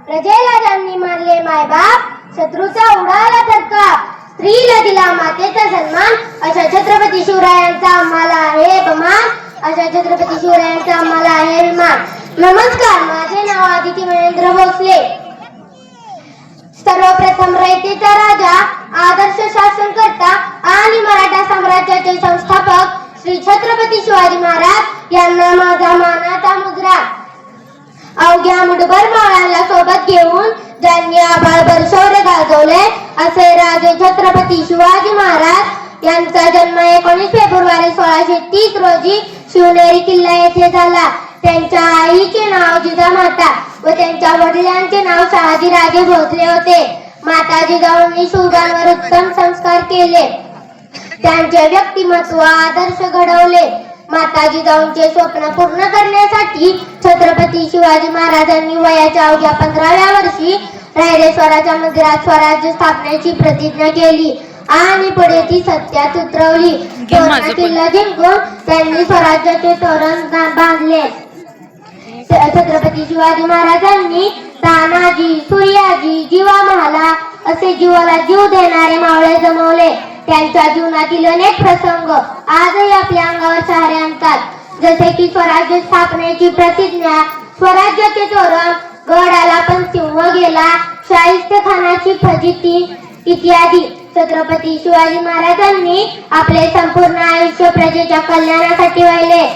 प्रजेला ज्यांनी मानले मायबाप, शत्रूचा उडाला थरकाप, स्त्रीला दिला मातेचा सन्मान, अशा छत्रपती शिवरायांचा आम्हाला आहे अभिमान, अशा छत्रपती शिवरायांचा आम्हाला आहे अभिमान. नमस्कार, माझे नाव आदिती महेंद्र भोसले. सर्वप्रथम रयतेचा राजा, आदर्श शासनकर्ता आणि मराठा साम्राज्याचे संस्थापक श्री छत्रपती शिवाजी महाराज यांना माझा मानाचा मुजरा. अवघ्या मुठभर मावळ्यांना सोबत घेऊन ज्यांनी आभाळभर शौर्य गाजवले असे राजे छत्रपती शिवाजी महाराज यांचा जन्म 19 फेब्रुवारी 1630 रोजी शिवनेरी किल्ला येथे झाला. त्यांच्या आईचे नाव जिजामाता व त्यांच्या वडिलांचे नाव शहाजीराजे भोसले होते. माता जिजाऊंनी शूरांवर उत्तम संस्कार केले, त्यांचे व्यक्तिमत्व आदर्श घडवले. माता जिजाऊंचे स्वप्न पूर्ण करण्यासाठी छत्रपती शिवाजी महाराजांनी वयाच्या अवघ्या 15व्या वर्षी रायरेश्वराच्या मंदिरात स्वराज्य स्थापनेची प्रतिज्ञा केली आणि पुढे ती सत्यात उतरवली. किल्ला जिंकून त्यांनी स्वराज्याचे तोरण बांधले. छत्रपती शिवाजी महाराजांनी तानाजी, सूर्याजी, जीवा महाला असे जीवाला जीव देणारे मावळे जमवले. त्यांच्या जीवनातील अनेक प्रसंग आजही आपल्या अंगावर शहारे आणतात, जसे की स्वराज्य स्थापनेची प्रतिज्ञा, स्वराज्याचे तोरण, गडाला पण सिंह गेला, शाहिस्ते खानाची फजिती इत्यादी. छत्रपती शिवाजी महाराजांनी आपले संपूर्ण आयुष्य प्रजेच्या कल्याणासाठी वाहिले.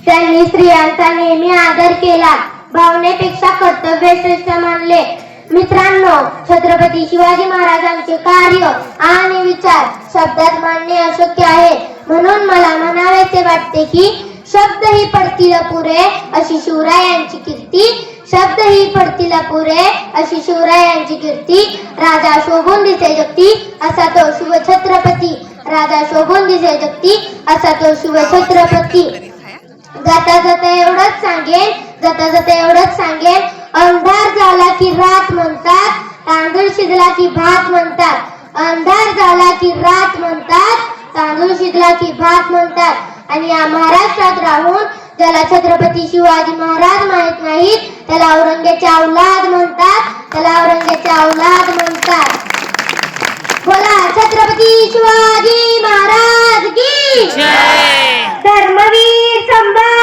त्यांनी स्त्रियांचा नेहमी आदर केला, भावनेपेक्षा कर्तव्य श्रेष्ठ मानले. मित्रांनो, छत्रपती शिवाजी महाराजांचे कार्य आणि विचार शब्दात मांडणे अशक्य आहे, म्हणून मला म्हणावेसे वाटते की शब्द ही पडतील पुरे अशी शिवरायांची कीर्ती, शब्द ही पडतील पुरे अशी शिवरायांची कीर्ती. राजा शोभून दिसे जगती असा तो शिवछत्रपती, राजा शोभून दिसे जगती असा तो शिवछत्रपती. जाता जाता एवढंच सांगेन, जाता जाता एवढंच सांगेन, अंधार झाला की रात म्हणतात, तांदूळ शिजला की भात म्हणतात. अंधार झाला की रात म्हणतात, तांदूळ शिजला की भात म्हणतात. आणि या महाराष्ट्रात राहून ज्याला छत्रपती शिवाजी महाराज माहित नाहीत त्याला औरंगजेबाचे औलाद म्हणतात, त्याला औरंगजेबाचे औलाद म्हणतात. बोला छत्रपती शिवाजी महाराज की जय. धर्मवीर संभाजी